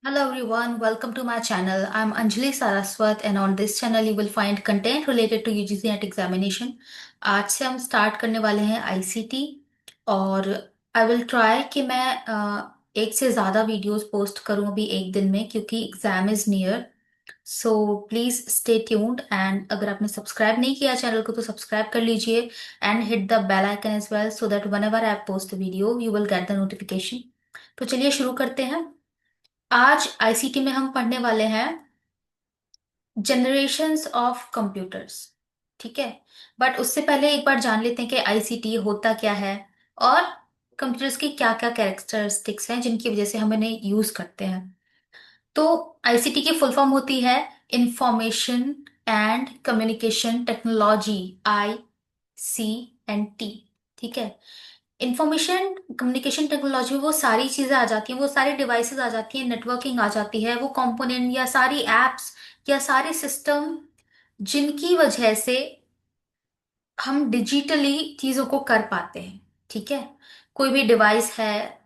Hello everyone, welcome to my channel. I'm Anjali Saraswat and on this channel you will find content related to UGC NET examination. आज से हम start करने वाले हैं ICT और I will try कि मैं एक से ज़्यादा वीडियोस पोस्ट करूं अभी एक दिन में क्योंकि exam is near. So please stay tuned and अगर आपने सब्सक्राइब नहीं किया चैनल को तो सब्सक्राइब कर लीजिए and hit the bell icon as well so that whenever I post the video you will get the notification. तो चलिए शुरू करते हैं. आज आईसीटी में हम पढ़ने वाले हैं जनरेशंस ऑफ कंप्यूटर्स. ठीक है. बट उससे पहले एक बार जान लेते हैं कि आईसीटी होता क्या है और कंप्यूटर्स की क्या क्या कैरेक्टरिस्टिक्स हैं जिनकी वजह से हम इन्हें यूज करते हैं. तो आईसीटी की फुल फॉर्म होती है information and communication technology. ICT. ठीक है. इंफॉर्मेशन कम्युनिकेशन टेक्नोलॉजी में वो सारी चीजें आ जाती हैं, वो सारी डिवाइसेस आ जाती हैं, नेटवर्किंग आ जाती है, वो कंपोनेंट या सारी एप्स या सारे सिस्टम जिनकी वजह से हम डिजिटली चीजों को कर पाते हैं. ठीक है. कोई भी डिवाइस है.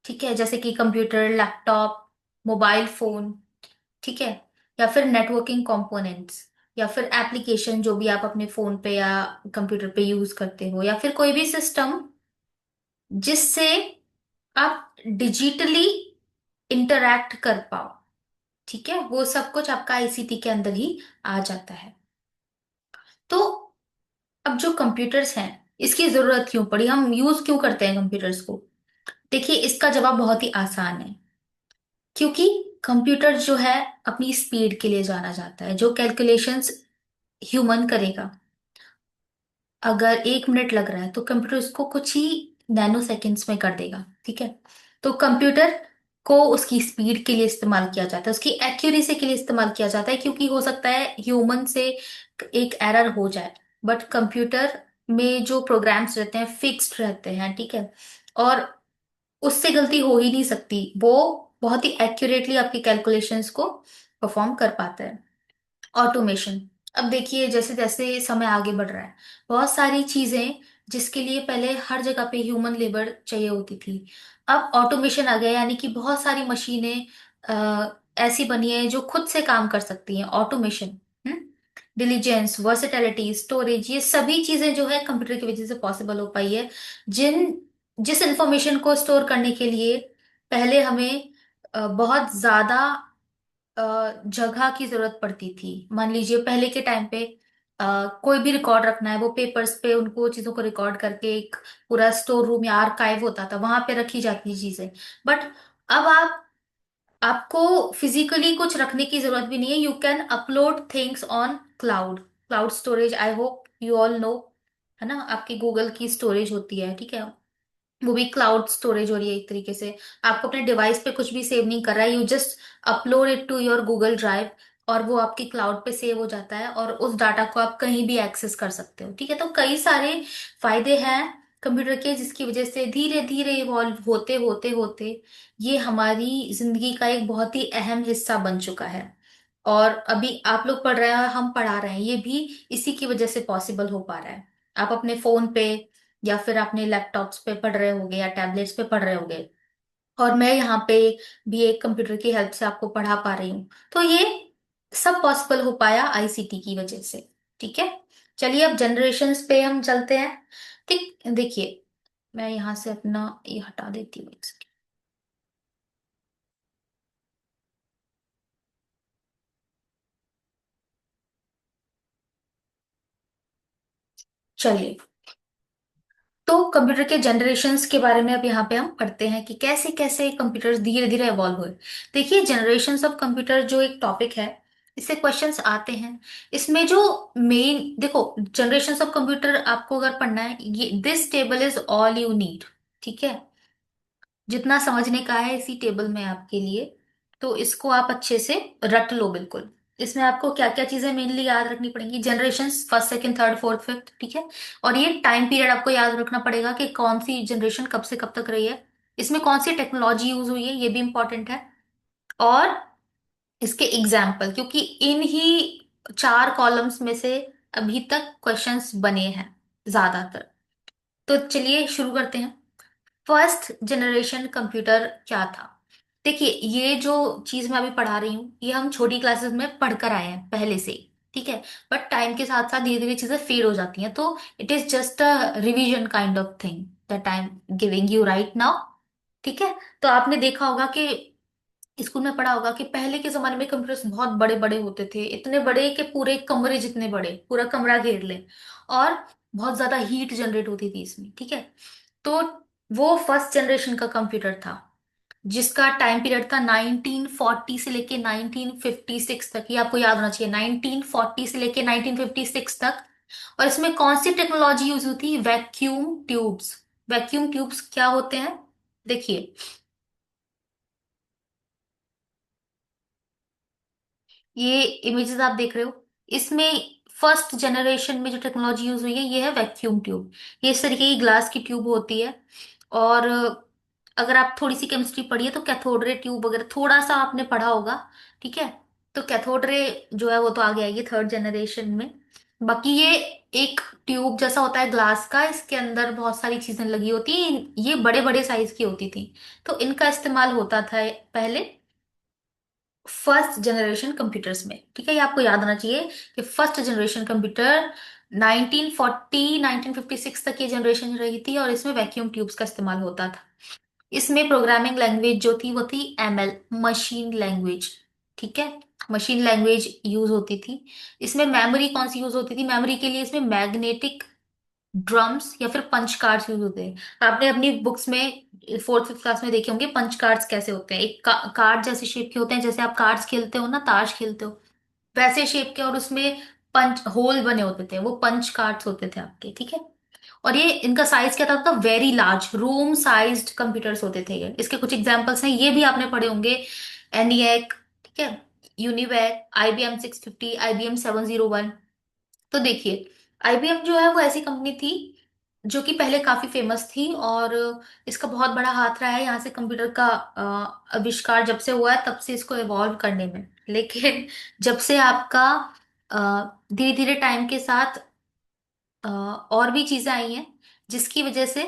ठीक है, जैसे कि कंप्यूटर, लैपटॉप, मोबाइल फोन. ठीक है. या फिर नेटवर्किंग कंपोनेंट्स या फिर एप्लीकेशन जो भी आप अपने फोन पे या कंप्यूटर पे यूज करते हो या फिर कोई भी सिस्टम जिससे आप डिजिटली इंटरैक्ट कर पाओ. ठीक है, वो सब कुछ आपका आईसीटी के अंदर ही आ जाता है. तो अब जो कंप्यूटर्स हैं इसकी जरूरत क्यों पड़ी, हम यूज क्यों करते हैं कंप्यूटर्स को. देखिए इसका जवाब बहुत ही आसान है. क्योंकि कंप्यूटर जो है अपनी स्पीड के लिए जाना जाता है. जो कैलकुलेशंस ह्यूमन करेगा, अगर 1 मिनट लग रहा है तो कंप्यूटर उसको कुछ ही नैनो सेकेंड्स में कर देगा. ठीक है. तो कंप्यूटर को उसकी स्पीड के लिए इस्तेमाल किया जाता है, उसकी एक्यूरेसी के लिए इस्तेमाल किया जाता है, क्योंकि हो सकता है ह्यूमन से एक एरर हो जाए. बट कंप्यूटर में जो प्रोग्राम्स रहते हैं फिक्स्ड रहते हैं. ठीक है. और उससे गलती हो ही नहीं सकती. वो बहुत ही एक्यूरेटली आपकी कैलकुलेशंस को परफॉर्म कर पाता है. ऑटोमेशन. अब देखिए जैसे जैसे समय आगे बढ़ रहा है, बहुत सारी चीजें जिसके लिए पहले हर जगह पे ह्यूमन लेबर चाहिए होती थी, अब ऑटोमेशन आ गया. यानी कि बहुत सारी मशीनें ऐसी बनी है जो खुद से काम कर सकती हैं. ऑटोमेशन, डिलीजेंस, वर्सेटैलिटी, स्टोरेज, ये सभी चीजें जो है कंप्यूटर की वजह से पॉसिबल हो पाई है. जिन जिस इंफॉर्मेशन को स्टोर करने के लिए पहले हमें बहुत ज्यादा जगह की जरूरत पड़ती थी. मान लीजिए पहले के टाइम पे कोई भी रिकॉर्ड रखना है, वो पेपर्स पे उनको चीजों को रिकॉर्ड करके एक पूरा स्टोर रूम या आर्काइव होता था, वहां पे रखी जाती थी चीजें. बट अब आपको फिजिकली कुछ रखने की जरूरत भी नहीं है. You can upload things on cloud. Cloud storage I hope you all know, है ना. आपकी गूगल की स्टोरेज होती है. ठीक है. वो भी क्लाउड स्टोरेज हो रही है एक तरीके से. आपको अपने डिवाइस पे कुछ भी सेव नहीं कर रहा है, you just upload it to your Google drive और वो आपकी क्लाउड पे सेव हो जाता है और उस डाटा को आप कहीं भी एक्सेस कर सकते हो. ठीक है. तो कई सारे फायदे हैं कंप्यूटर के जिसकी वजह से धीरे धीरे इवॉल्व होते होते होते ये हमारी जिंदगी का एक बहुत ही अहम हिस्सा बन चुका है. और अभी आप लोग पढ़ रहे हैं, हम पढ़ा रहे हैं, ये भी इसी की वजह से पॉसिबल हो पा रहा है. आप अपने फोन पे या फिर अपने लैपटॉप्स पे पढ़ रहे होगे या टैबलेट्स पे पढ़ रहे होगे और मैं यहाँ पे भी एक कंप्यूटर की हेल्प से आपको पढ़ा पा रही हूँ. तो ये सब पॉसिबल हो पाया आईसीटी की वजह से. ठीक है. चलिए अब जनरेशन्स पे हम चलते हैं. ठीक, देखिए मैं यहाँ से अपना ये हटा देती हूँ एक second. चलिए, तो कंप्यूटर के जनरेशन्स के बारे में अब यहाँ पे हम पढ़ते हैं कि कैसे कैसे कंप्यूटर्स धीरे धीरे इवॉल्व हुए. देखिए जनरेशन्स ऑफ कंप्यूटर जो एक टॉपिक है, इससे क्वेश्चंस आते हैं. इसमें जो मेन देखो, जनरेशन्स ऑफ कंप्यूटर आपको अगर पढ़ना है, ये this table is all you need. ठीक है. जितना समझने का है इसी टेबल में आपके लिए. तो इसको आप अच्छे से रट लो बिल्कुल. इसमें आपको क्या क्या चीजें मेनली याद रखनी पड़ेंगी. Generation first, second, third, fourth, fifth. ठीक है. और ये टाइम पीरियड आपको याद रखना पड़ेगा कि कौन सी जनरेशन कब से कब तक रही है, इसमें कौन सी टेक्नोलॉजी यूज हुई है, ये भी इंपॉर्टेंट है. और इसके एग्जाम्पल, क्योंकि इन ही 4 कॉलम्स में से अभी तक क्वेश्चंस बने हैं ज्यादातर. तो चलिए शुरू करते हैं. फर्स्ट जनरेशन कंप्यूटर क्या था. देखिए, ये जो चीज मैं अभी पढ़ा रही हूँ ये हम छोटी क्लासेस में पढ़कर आए हैं पहले से ही, ठीक है। बट टाइम के साथ साथ धीरे धीरे चीजें फेड हो जाती हैं, तो it is just a revision kind of thing that I am giving you right now, ठीक है। तो आपने देखा होगा कि स्कूल में पढ़ा होगा कि पहले के जमाने में कंप्यूटर्स बहुत बड़े बड़े होते थे, इतने बड़े कि पूरे कमरे जितने बड़े, पूरा कमरा घेर ले। और बहुत ज्यादा हीट जनरेट होती थी इसमें, ठीक है। तो वो फर्स्ट जनरेशन का कंप्यूटर था जिसका टाइम पीरियड था 1940 से लेके 1956 तक। ये आपको याद होना चाहिए, 1940 से लेके 1956 तक। और इसमें कौन सी टेक्नोलॉजी यूज होती है? Vacuum tubes. वैक्यूम ट्यूब्स क्या होते हैं? देखिए, ये इमेजेस आप देख रहे हो, इसमें फर्स्ट जनरेशन में जो टेक्नोलॉजी यूज हुई है ये है वैक्यूम ट्यूब। ये इस तरीके की ग्लास की ट्यूब होती है। और अगर आप थोड़ी सी केमिस्ट्री पढ़ी है तो कैथोड रे ट्यूब वगैरह थोड़ा सा आपने पढ़ा होगा, ठीक है। तो कैथोड रे जो है वो तो आगे आएगी थर्ड जनरेशन में। बाकी ये एक ट्यूब जैसा होता है ग्लास का, इसके अंदर बहुत सारी चीजें लगी होती हैं, ये बड़े बड़े साइज की होती थी। तो इनका इस्तेमाल होता था पहले फर्स्ट जनरेशन कंप्यूटर्स में, ठीक है। ये आपको याद आना चाहिए कि फर्स्ट जनरेशन कंप्यूटर 1940 1956 तक ये जनरेशन रही थी, और इसमें वैक्यूम ट्यूब्स का इस्तेमाल होता था। इसमें प्रोग्रामिंग लैंग्वेज जो थी वो थी एमएल, मशीन लैंग्वेज, ठीक है। मशीन लैंग्वेज यूज होती थी। इसमें मेमोरी कौन सी यूज होती थी? मेमोरी के लिए इसमें मैग्नेटिक ड्रम्स या फिर पंच कार्ड्स यूज होते हैं। आपने अपनी बुक्स में फोर्थ फिफ्थ क्लास में देखे होंगे पंच कार्ड्स कैसे होते हैं। एक कार्ड जैसे शेप के होते हैं, जैसे आप कार्ड्स खेलते हो ना, ताश खेलते हो, वैसे शेप के, और उसमें पंच होल बने होते थे, वो पंच कार्ड्स होते थे आपके, ठीक है। और ये इनका साइज क्या था? Very large room sized computers होते थे ये। इसके कुछ एग्जांपल्स हैं, ये भी आपने पढ़े होंगे। एनिएक, ठीक है, यूनिवैक, IBM 650, IBM 701। तो देखिए, IBM जो है वो ऐसी कंपनी थी जो कि पहले काफी फेमस थी, और इसका बहुत बड़ा हाथ रहा है यहाँ से कंप्यूटर का आविष्कार जब से हुआ है तब से इसको इवॉल्व करने में। लेकिन जब से आपका धीरे धीरे टाइम के साथ और भी चीजें आई हैं जिसकी वजह से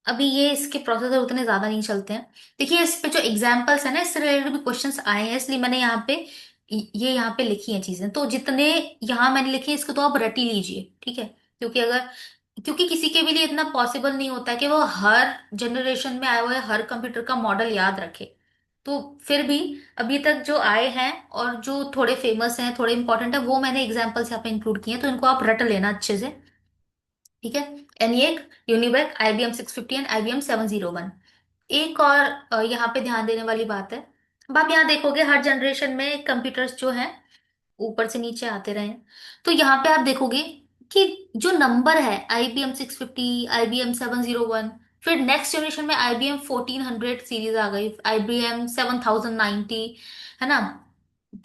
अभी ये इसके प्रोसेसर उतने ज्यादा नहीं चलते हैं। देखिए, इस पे जो एग्जांपल्स है ना, इससे रिलेटेड भी क्वेश्चंस आए हैं, इसलिए मैंने यहाँ पे ये यहाँ पे लिखी हैं चीजें। तो जितने यहाँ मैंने लिखे इसको तो आप रट ही लीजिए, ठीक है। क्योंकि अगर क्योंकि किसी के भी लिए इतना पॉसिबल नहीं होता कि वो हर जनरेशन में आए हुए हर कंप्यूटर का मॉडल याद रखे। तो फिर भी अभी तक जो आए हैं और जो थोड़े फेमस हैं, थोड़े इंपॉर्टेंट है, वो मैंने एग्जाम्पल्स यहाँ पे इंक्लूड किए हैं, तो इनको आप रट लेना अच्छे से, ठीक है। ENIAC, UNIVAC, IBM 650 and IBM 701। एक और यहाँ पे ध्यान देने वाली बात है। अब आप यहाँ देखोगे हर जनरेशन में कंप्यूटर्स जो हैं ऊपर से नीचे आते रहे हैं। तो यहाँ पे आप देखोगे कि जो नंबर है IBM 650, IBM 701, फिर नेक्स्ट जनरेशन में IBM 1400 सीरीज आ गई, IBM 7090, है ना।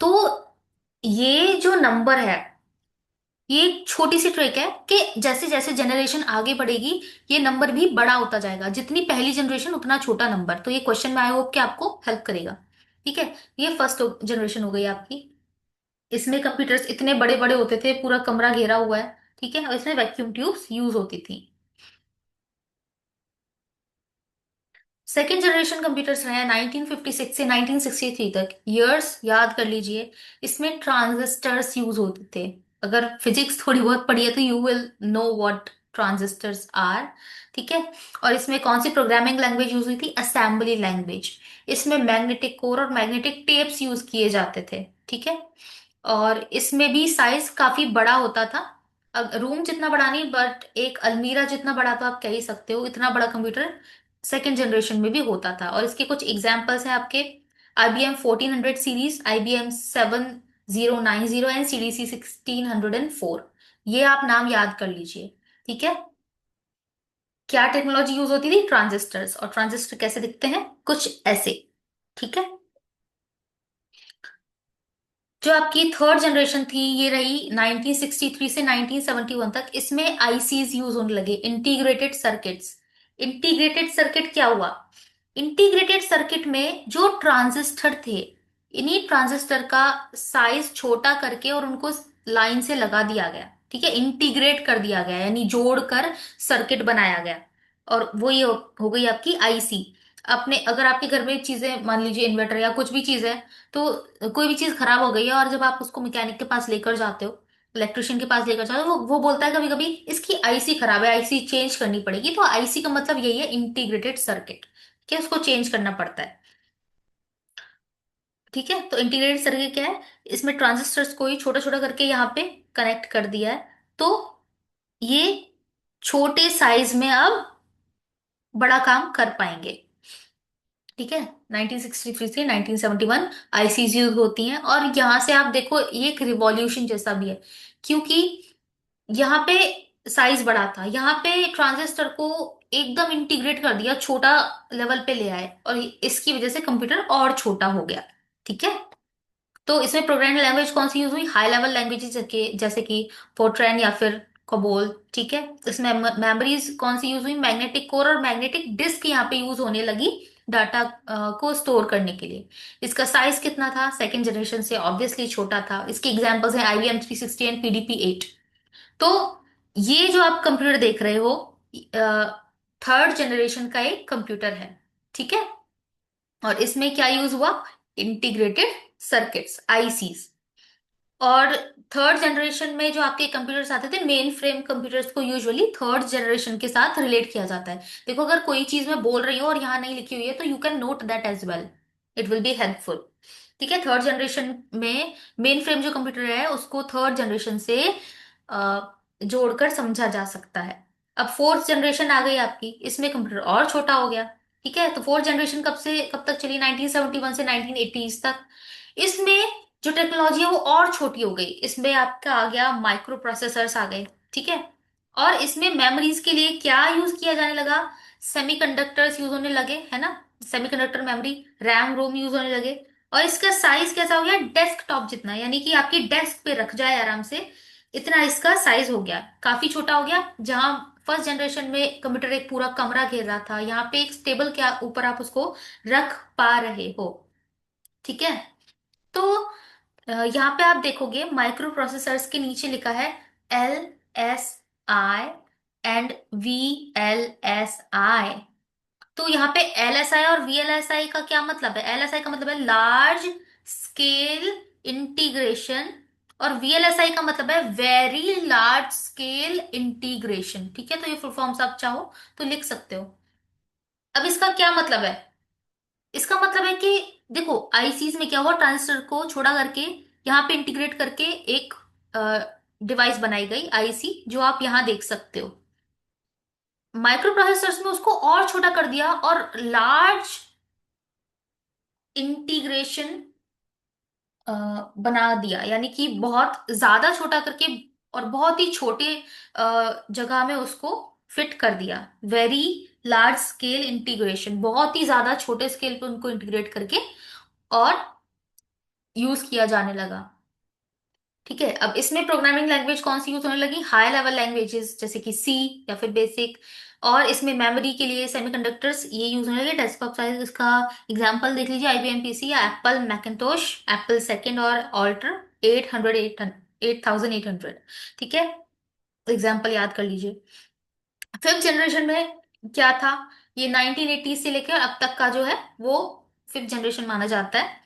तो ये जो नंबर है, ये एक छोटी सी ट्रिक है कि जैसे जैसे जनरेशन आगे बढ़ेगी ये नंबर भी बड़ा होता जाएगा, जितनी पहली जनरेशन उतना छोटा नंबर। तो ये क्वेश्चन में आई होप कि आपको हेल्प करेगा, ठीक है। ये फर्स्ट जनरेशन हो गई आपकी। इसमें कंप्यूटर्स इतने बड़े बड़े होते थे, पूरा कमरा घेरा हुआ है, ठीक है, और इसमें वैक्यूम ट्यूब्स यूज होती थी। सेकेंड जनरेशन कंप्यूटर्स रहे हैं 1956 से 1963 तक, इयर्स याद कर लीजिए। इसमें ट्रांजिस्टर्स यूज होते थे। अगर फिजिक्स थोड़ी बहुत पढ़ी है तो you will know what transistors are, ठीक है। और इसमें कौन सी प्रोग्रामिंग लैंग्वेज यूज हुई थी? Assembly language. इसमें मैग्नेटिक कोर और मैग्नेटिक टेप्स यूज किए जाते थे, ठीक है। और इसमें भी साइज काफी बड़ा होता था। अब रूम जितना बड़ा नहीं, बट एक अलमीरा जितना बड़ा तो आप कह ही सकते हो, इतना बड़ा कंप्यूटर सेकेंड जनरेशन में भी होता था। और इसके कुछ एग्जाम्पल्स हैं आपके, IBM 1400 series, IBM 7090 and CDC 1604। ये आप नाम याद कर लीजिए, ठीक है। क्या टेक्नोलॉजी यूज होती थी? ट्रांजिस्टर्स। और ट्रांजिस्टर कैसे दिखते हैं? कुछ ऐसे, ठीक है। जो आपकी थर्ड जनरेशन थी ये रही 1963 से 1971 तक। इसमें आईसीज यूज होने लगे, इंटीग्रेटेड सर्किट्स। इंटीग्रेटेड सर्किट क्या हुआ? इंटीग्रेटेड सर्किट में जो ट्रांजिस्टर थे, इन्हीं ट्रांजिस्टर का साइज छोटा करके और उनको लाइन से लगा दिया गया, ठीक है। इंटीग्रेट कर दिया गया यानी जोड़कर सर्किट बनाया गया, और वो ये हो गई आपकी आईसी। अपने अगर आपके घर में चीजें, मान लीजिए इन्वर्टर या कुछ भी चीज है, तो कोई भी चीज खराब हो गई है और जब आप उसको मैकेनिक के पास लेकर जाते हो, इलेक्ट्रिशियन के पास लेकर जाते हो, वो बोलता है कभी कभी इसकी आईसी खराब है, आईसी चेंज करनी पड़ेगी। तो आईसी का मतलब यही है इंटीग्रेटेड सर्किट, कि उसको चेंज करना पड़ता है। ठीक है, तो इंटीग्रेटेड सर्किट क्या है, इसमें ट्रांजिस्टर्स को ही छोटा छोटा करके यहाँ पे कनेक्ट कर दिया है। तो ये छोटे साइज में अब बड़ा काम कर पाएंगे। ठीक है, 1963 से 1971 आईसीज यूज होती हैं, और यहां से आप देखो ये एक रिवॉल्यूशन जैसा भी है, क्योंकि यहाँ पे साइज बड़ा था, यहाँ पे ट्रांजिस्टर को एकदम इंटीग्रेट कर दिया, छोटा लेवल पे ले आए, और इसकी वजह से कंप्यूटर और छोटा हो गया। ठीक है, तो इसमें प्रोग्रामिंग लैंग्वेज कौन सी यूज हुई, हाई लेवल लैंग्वेजेस जैसे कि फोर्ट्रैन या फिर कोबोल। ठीक है, इसमें मेमोरीज कौन सी यूज हुई, मैग्नेटिक कोर और मैग्नेटिक डिस्क यहाँ पे यूज होने लगी डाटा को स्टोर करने के लिए। इसका साइज कितना था, सेकंड जनरेशन से ऑब्वियसली छोटा था। इसके एग्जांपल्स हैं IBM 360 एंड PDP-8। तो ये जो आप कंप्यूटर देख रहे हो, थर्ड जनरेशन का एक कंप्यूटर है। ठीक है, और इसमें क्या यूज हुआ, इंटीग्रेटेड सर्किट्स, आईसीज। और थर्ड जनरेशन में जो आपके कंप्यूटर्स आते थे, मेन फ्रेम कंप्यूटर्स को यूजुअली थर्ड जनरेशन के साथ रिलेट किया जाता है। देखो, अगर कोई चीज मैं बोल रही हूँ और यहाँ नहीं लिखी हुई है, तो you can note that as well, it will be helpful. ठीक है, थर्ड जनरेशन में मेन फ्रेम जो कंप्यूटर है उसको थर्ड जनरेशन से जोड़कर समझा जा सकता है। अब फोर्थ जनरेशन आ गई आपकी, इसमें कंप्यूटर और छोटा हो गया। ठीक है, तो फोर्थ जनरेशन कब से कब तक चली, 1971 से 1980s तक। इसमें जो टेक्नोलॉजी है वो और छोटी हो गई, इसमें आपका आ गया माइक्रो प्रोसेसर्स आ गए। ठीक है, और इसमें मेमोरीज के लिए क्या यूज किया जाने लगा, सेमीकंडक्टर्स यूज होने लगे, है ना, semiconductor memory, RAM ROM use होने लगे। और इसका साइज कैसा हो गया, डेस्कटॉप जितना, यानी कि आपकी डेस्क पे रख जाए आराम से, इतना इसका साइज हो गया, काफी छोटा हो गया। जहां फर्स्ट जनरेशन में कंप्यूटर एक पूरा कमरा घेर रहा था, यहाँ पे एक टेबल के ऊपर आप उसको रख पा रहे हो। ठीक है, तो यहाँ पे आप देखोगे माइक्रो प्रोसेसर्स के नीचे लिखा है LSI एंड VLSI। तो यहाँ पे LSI और VLSI का क्या मतलब है, LSI का मतलब है लार्ज स्केल इंटीग्रेशन, और VLSI का मतलब है वेरी लार्ज स्केल इंटीग्रेशन। ठीक है, तो ये फुल फॉर्म्स आप चाहो तो लिख सकते हो। अब इसका क्या मतलब है, इसका मतलब है कि देखो आईसीज में क्या हुआ, ट्रांजिस्टर को छोटा करके यहाँ पे इंटीग्रेट करके एक डिवाइस बनाई गई आईसी, जो आप यहाँ देख सकते हो। माइक्रो प्रोसेसर्स में उसको और छोटा कर दिया और लार्ज इंटीग्रेशन बना दिया, यानी कि बहुत ज्यादा छोटा करके और बहुत ही छोटे जगह में उसको फिट कर दिया। वेरी लार्ज स्केल इंटीग्रेशन, बहुत ही ज्यादा छोटे स्केल पे उनको इंटीग्रेट करके और यूज किया जाने लगा। ठीक है, अब इसमें प्रोग्रामिंग लैंग्वेज कौन सी यूज होने लगी, हाई लेवल लैंग्वेजेस जैसे कि सी या फिर बेसिक। और इसमें मेमोरी के लिए सेमीकंडक्टर्स ये यूज होने लगे। डेस्कटॉप साइज इसका एग्जांपल देख लीजिए, IBM PC या एप्पल मैकिंटोश, एप्पल सेकंड और ऑल्टर 8800। ठीक है, एग्जाम्पल याद कर लीजिए। फिफ्थ जनरेशन में क्या था, ये 1980 से लेकर अब तक का जो है वो फिफ्थ जनरेशन माना जाता है।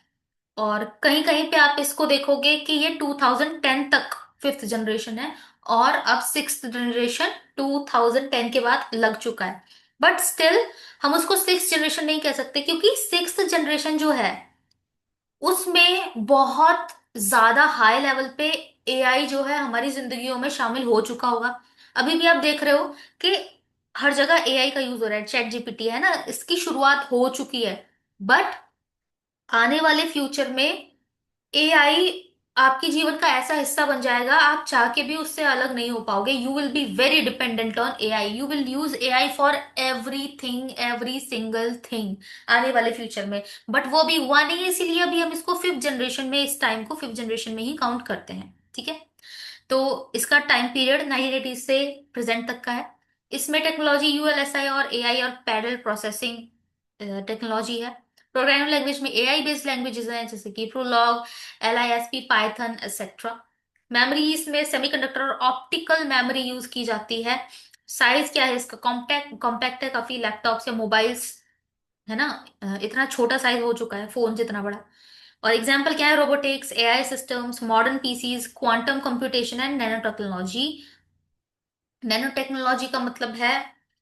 और कहीं कहीं पे आप इसको देखोगे कि ये 2010 तक फिफ्थ जनरेशन है, और अब सिक्स्थ जनरेशन 2010 के बाद लग चुका है। बट स्टिल हम उसको सिक्स जनरेशन नहीं कह सकते, क्योंकि सिक्स्थ जनरेशन जो है उसमें बहुत ज्यादा हाई लेवल पे AI जो है हमारी जिंदगियों में शामिल हो चुका होगा। अभी भी आप देख रहे हो कि हर जगह AI का यूज हो रहा है, ChatGPT है ना, इसकी शुरुआत हो चुकी है। बट आने वाले फ्यूचर में AI आपके जीवन का ऐसा हिस्सा बन जाएगा, आप चाह के भी उससे अलग नहीं हो पाओगे। You will be very dependent on AI, you will use AI for everything, every single thing आने वाले फ्यूचर में। बट वो भी हुआ नहीं है, इसीलिए अभी हम इसको फिफ्थ जनरेशन में, इस टाइम को फिफ्थ जनरेशन में ही काउंट करते हैं। ठीक है, तो इसका टाइम पीरियड 1980 से प्रेजेंट तक का है। इसमें टेक्नोलॉजी ULSI और AI और पैरेलल प्रोसेसिंग टेक्नोलॉजी है। प्रोग्रामिंग लैंग्वेज में AI बेस्ड लैंग्वेजेस हैं जैसे कि Prolog, LISP, Python etcetera. Memory इसमें सेमीकंडक्टर और ऑप्टिकल मेमोरी यूज की जाती है। साइज क्या है इसका, कॉम्पैक्ट कॉम्पैक्ट है काफी, लैपटॉप्स या मोबाइल्स है ना। इतना छोटा साइज हो चुका है फोन जितना बड़ा। और एग्जाम्पल क्या है, robotics, AI systems, modern PCs, quantum computation and nano technology. Nano technology का मतलब है,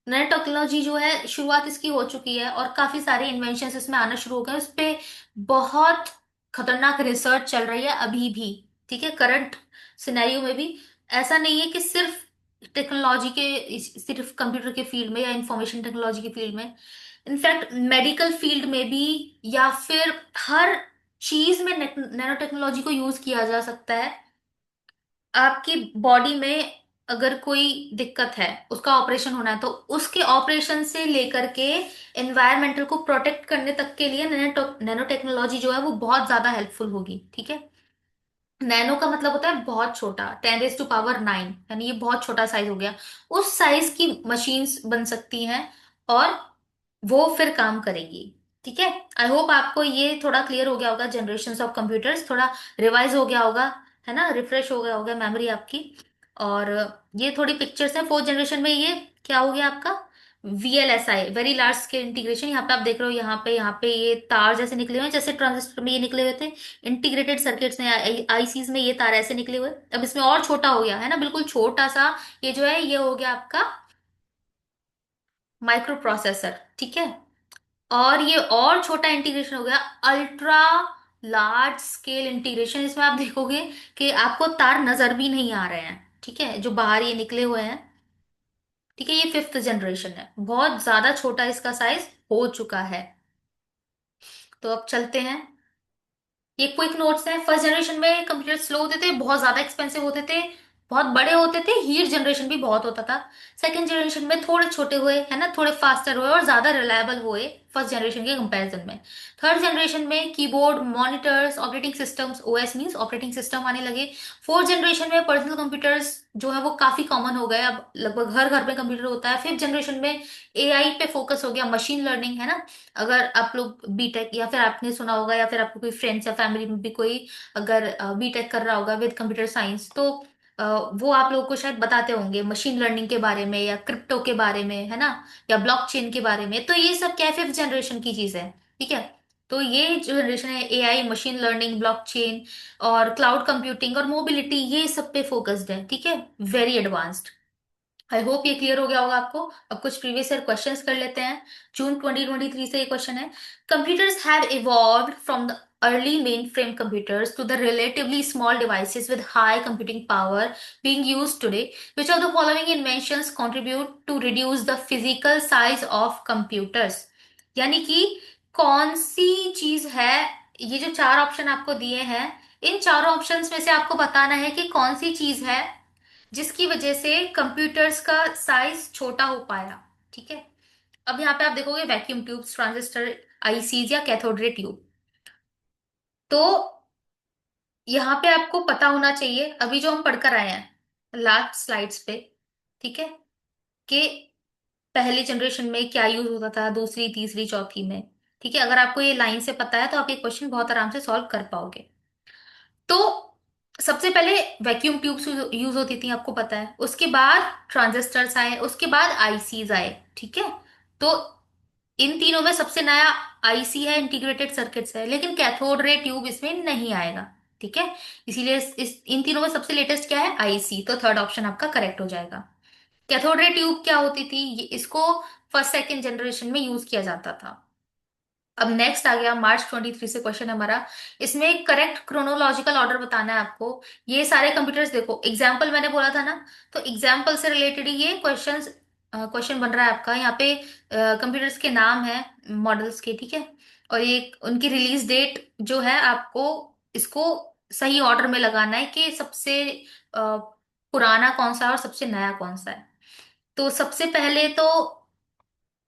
नैनो टेक्नोलॉजी जो है शुरुआत इसकी हो चुकी है और काफी सारे इन्वेंशन इसमें आना शुरू हो गए, उस पे बहुत खतरनाक रिसर्च चल रही है अभी भी। ठीक है, करंट सिनेरियो में भी। ऐसा नहीं है कि सिर्फ टेक्नोलॉजी के, सिर्फ कंप्यूटर के फील्ड में या इंफॉर्मेशन टेक्नोलॉजी के फील्ड में, इनफैक्ट मेडिकल फील्ड में भी, या फिर हर चीज में नैनो टेक्नोलॉजी को यूज किया जा सकता है। आपकी बॉडी में अगर कोई दिक्कत है, उसका ऑपरेशन होना है, तो उसके ऑपरेशन से लेकर के एनवायरमेंटल को प्रोटेक्ट करने तक के लिए नैनो टेक्नोलॉजी जो है वो बहुत ज्यादा हेल्पफुल होगी। ठीक है। नैनो का मतलब होता है बहुत छोटा, 10⁻⁹ यानी ये बहुत छोटा साइज हो गया। उस साइज की मशीन्स बन सकती हैं और वो फिर काम करेगी। ठीक है। आई होप आपको ये थोड़ा क्लियर हो गया होगा, जनरेशन ऑफ कंप्यूटर्स थोड़ा रिवाइज हो गया होगा, है ना, रिफ्रेश हो गया होगा मेमोरी आपकी। और ये थोड़ी पिक्चर्स हैं, फोर्थ जनरेशन में ये क्या हो गया आपका, VLSI, very large scale integration. यहाँ पे आप देख रहे हो, यहाँ पे ये तार जैसे निकले हुए हैं, जैसे ट्रांजिस्टर में ये निकले हुए थे, इंटीग्रेटेड सर्किट्स में, आईसीज में ये तार ऐसे निकले हुए। अब इसमें और छोटा हो गया है ना, बिल्कुल छोटा सा। ये जो है ये हो गया आपका माइक्रो प्रोसेसर। ठीक है। और ये और छोटा इंटीग्रेशन हो गया अल्ट्रा लार्ज स्केल इंटीग्रेशन। इसमें आप देखोगे कि आपको तार नजर भी नहीं आ रहे हैं, ठीक है, जो बाहर ये निकले हुए हैं। ठीक है, ये फिफ्थ जनरेशन है, बहुत ज्यादा छोटा इसका साइज हो चुका है। तो अब चलते हैं, ये क्विक नोट्स हैं। फर्स्ट जनरेशन में कंप्यूटर स्लो होते थे, बहुत ज्यादा एक्सपेंसिव होते थे, बहुत बड़े होते थे, हीट जनरेशन भी बहुत होता था। सेकंड जनरेशन में थोड़े छोटे हुए, है ना, थोड़े फास्टर हुए और ज्यादा रिलायबल हुए फर्स्ट जनरेशन के कंपैरिजन में। थर्ड जनरेशन में keyboard, monitors, operating systems, OS means operating system आने लगे। फोर्थ जनरेशन में पर्सनल कंप्यूटर्स जो है वो काफी कॉमन हो गए, अब लगभग घर घर में कंप्यूटर होता है। फिफ्थ जनरेशन में एआई पे फोकस हो गया, मशीन लर्निंग, है ना। अगर आप लोग बीटेक, या फिर आपने सुना होगा, या फिर आपको कोई फ्रेंड्स या फैमिली में भी कोई अगर बीटेक कर रहा होगा विद कंप्यूटर साइंस, तो अ, वो आप लोगों को शायद बताते होंगे मशीन लर्निंग के बारे में या क्रिप्टो के बारे में, है ना, या ब्लॉकचेन के बारे में। तो ये सब क्या है, फिफ्थ जनरेशन की चीज है। ठीक है। तो ये जो जनरेशन है, एआई, मशीन लर्निंग, ब्लॉकचेन और क्लाउड कंप्यूटिंग और मोबिलिटी, ये सब पे फोकस्ड है। ठीक है, वेरी एडवांस्ड। आई होप ये क्लियर हो गया होगा आपको। अब कुछ प्रीवियस ईयर क्वेश्चंस कर लेते हैं। जून 2023 से ये क्वेश्चन है, computers have evolved from the early mainframe computers to the relatively small devices with high computing power being used today. Which of the following inventions contribute to reduce the physical size of computers? यानी कि कौन सी चीज है, ये जो चार option आपको दिए हैं, इन चारों ऑप्शंस में से आपको बताना है कि कौन सी चीज है जिसकी वजह से कंप्यूटर्स का साइज छोटा हो पाया। ठीक है। अब यहाँ पे आप देखोगे वैक्यूम ट्यूब्स, ट्रांजिस्टर, आईसीज या कैथोड रे ट्यूब। तो यहाँ पे आपको पता होना चाहिए अभी जो हम पढ़कर आए हैं लास्ट स्लाइड्स पे, ठीक है, कि पहली जनरेशन में क्या यूज होता था, दूसरी, तीसरी, चौथी में। ठीक है, अगर आपको ये लाइन से पता है तो आप ये क्वेश्चन बहुत आराम से सॉल्व कर पाओगे। तो सबसे पहले वैक्यूम ट्यूब्स यूज होती थी, आपको पता है। उसके बाद ट्रांजिस्टर्स आए, उसके बाद आईसीज आए। ठीक है। तो इन तीनों में सबसे नया आईसी है, इंटीग्रेटेड सर्किट्स है, लेकिन कैथोड रे ट्यूब इसमें नहीं आएगा। ठीक है। इसीलिए इन तीनों में सबसे लेटेस्ट क्या है, आईसी। तो थर्ड ऑप्शन आपका करेक्ट हो जाएगा। कैथोड रे ट्यूब क्या होती थी, इसको फर्स्ट सेकेंड जनरेशन में यूज किया जाता था। अब नेक्स्ट आ गया मार्च 23 से क्वेश्चन हमारा। इसमें करेक्ट क्रोनोलॉजिकल ऑर्डर बताना है आपको। ये सारे कंप्यूटर्स देखो, एग्जाम्पल मैंने बोला था ना, तो एग्जाम्पल से रिलेटेड ही ये क्वेश्चन बन रहा है आपका। यहाँ पे कंप्यूटर्स के नाम है, मॉडल्स के। ठीक है। और ये उनकी रिलीज डेट जो है, आपको इसको सही ऑर्डर में लगाना है कि सबसे पुराना कौन सा है और सबसे नया कौन सा है। तो सबसे पहले तो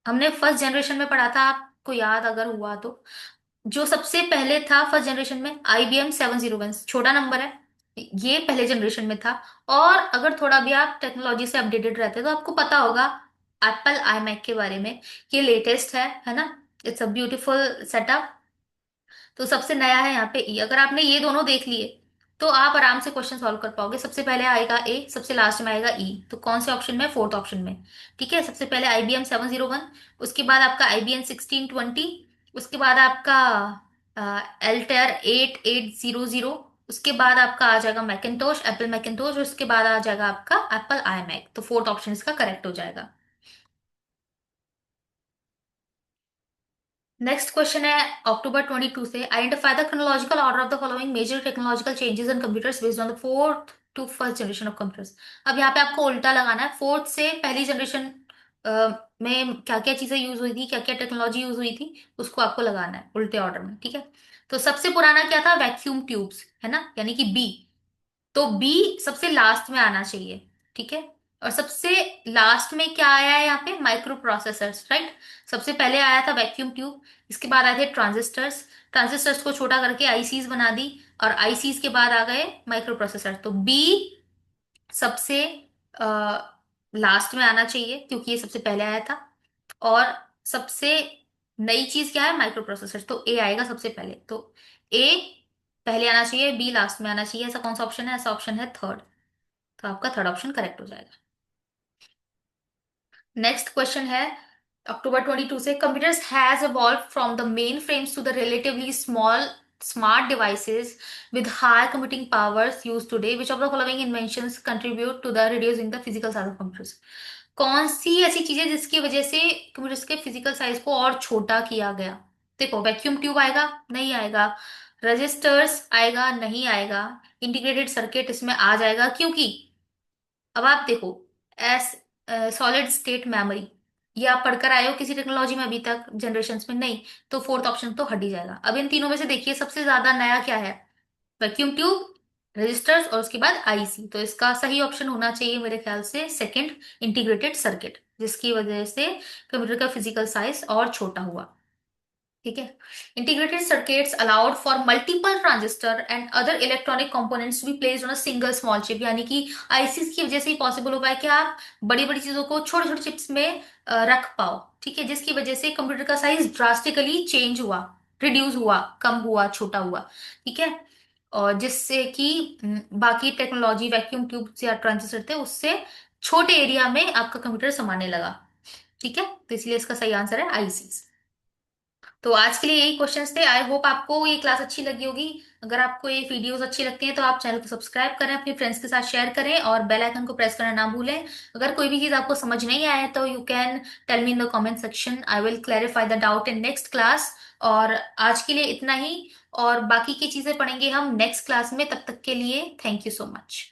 हमने फर्स्ट जनरेशन में पढ़ा था, आपको याद अगर हुआ तो, जो सबसे पहले था फर्स्ट जनरेशन में IBM 701, छोटा नंबर है, ये पहले जनरेशन में था। और अगर थोड़ा भी आप टेक्नोलॉजी से अपडेटेड रहते हैं तो आपको पता होगा एप्पल iMac के बारे में। ये लेटेस्ट है ना। It's a beautiful setup. तो सबसे नया है यहाँ पे E। अगर आपने ये दोनों देख लिए तो आप आराम से क्वेश्चन सॉल्व कर पाओगे। सबसे पहले आएगा ए, सबसे लास्ट में आएगा ई, तो कौन से ऑप्शन में? फोर्थ ऑप्शन में। ठीक है, सबसे पहले IBM 701, उसके बाद आपका IBM 1620, उसके बाद आपका Altair 8800, उसके बाद आपका आ जाएगा मैकिन्टोश, एप्पल मैकिन्टोश, और उसके बाद आ जाएगा आपका एप्पल iMac। तो फोर्थ ऑप्शन इसका करेक्ट हो जाएगा। नेक्स्ट क्वेश्चन है October 22 से, identify the chronological order of the following major technological changes in computers based on the fourth to first generation of computers. अब यहाँ पे आपको उल्टा लगाना है, फोर्थ से पहली जनरेशन में क्या क्या चीजें यूज हुई थी, क्या क्या टेक्नोलॉजी यूज हुई थी, उसको आपको लगाना है उल्टे ऑर्डर में। ठीक है, तो सबसे पुराना क्या था? वैक्यूम ट्यूब्स, है ना, यानी कि बी। तो बी सबसे लास्ट में आना चाहिए। ठीक है, और सबसे लास्ट में क्या आया है यहाँ पे? Micro processors, right. सबसे पहले आया था वैक्यूम ट्यूब, इसके बाद आए थे ट्रांजिस्टर्स, ट्रांजिस्टर्स को छोटा करके आईसीज बना दी, और आईसीज के बाद आ गए माइक्रो प्रोसेसर। तो बी सबसे लास्ट में आना चाहिए क्योंकि ये सबसे पहले आया था। और सबसे नई चीज क्या है? माइक्रो प्रोसेसर, तो ए आएगा सबसे पहले। तो ए पहले आना चाहिए, बी लास्ट में आना चाहिए। ऐसा कौन सा ऑप्शन है? ऐसा ऑप्शन है थर्ड। तो आपका थर्ड ऑप्शन करेक्ट हो जाएगा। नेक्स्ट क्वेश्चन है October 22 से, computers has evolved from the mainframes to the relatively small smart devices with high computing powers used today. Which of the following inventions contribute to the reducing the physical size of computers? कौन सी ऐसी चीज है जिसकी वजह से computers के physical size को और छोटा किया गया? देखो, वैक्यूम ट्यूब आएगा? नहीं आएगा। रजिस्टर्स आएगा? नहीं आएगा। इंटीग्रेटेड सर्किट इसमें आ जाएगा, क्योंकि अब आप देखो, एस सॉलिड स्टेट मेमोरी, ये आप पढ़कर आए हो किसी टेक्नोलॉजी में अभी तक जनरेशन में? नहीं। तो फोर्थ ऑप्शन तो हट ही जाएगा। अब इन तीनों में से देखिए सबसे ज्यादा नया क्या है? वैक्यूम ट्यूब, रजिस्टर्स, और उसके बाद आईसी। तो इसका सही ऑप्शन होना चाहिए मेरे ख्याल से सेकंड, इंटीग्रेटेड सर्किट, जिसकी वजह से कंप्यूटर का फिजिकल साइज और छोटा हुआ। ठीक है, integrated circuits allowed for multiple transistor and other electronic components be placed on a single small chip, यानी कि आईसीस की वजह से ही पॉसिबल हो पाया कि आप बड़ी बड़ी चीजों को छोटे छोटे चिप्स में रख पाओ। ठीक है, जिसकी वजह से कंप्यूटर का साइज ड्रास्टिकली चेंज हुआ, रिड्यूस हुआ, कम हुआ, छोटा हुआ। ठीक है, और जिससे कि बाकी टेक्नोलॉजी वैक्यूम ट्यूब या ट्रांजिस्टर थे उससे छोटे एरिया में आपका कंप्यूटर समाने लगा। ठीक है, तो इसलिए इसका सही आंसर है आईसीस। तो आज के लिए यही क्वेश्चंस थे। आई होप आपको ये क्लास अच्छी लगी होगी। अगर आपको ये वीडियोस अच्छी लगती हैं तो आप चैनल को सब्सक्राइब करें, अपने फ्रेंड्स के साथ शेयर करें, और बेल आइकन को प्रेस करना ना भूलें। अगर कोई भी चीज आपको समझ नहीं आए तो you can tell me in the comment section, I will clarify the doubt in next class. और आज के लिए इतना ही, और बाकी की चीजें पढ़ेंगे हम नेक्स्ट क्लास में। तब तक के लिए थैंक यू सो मच।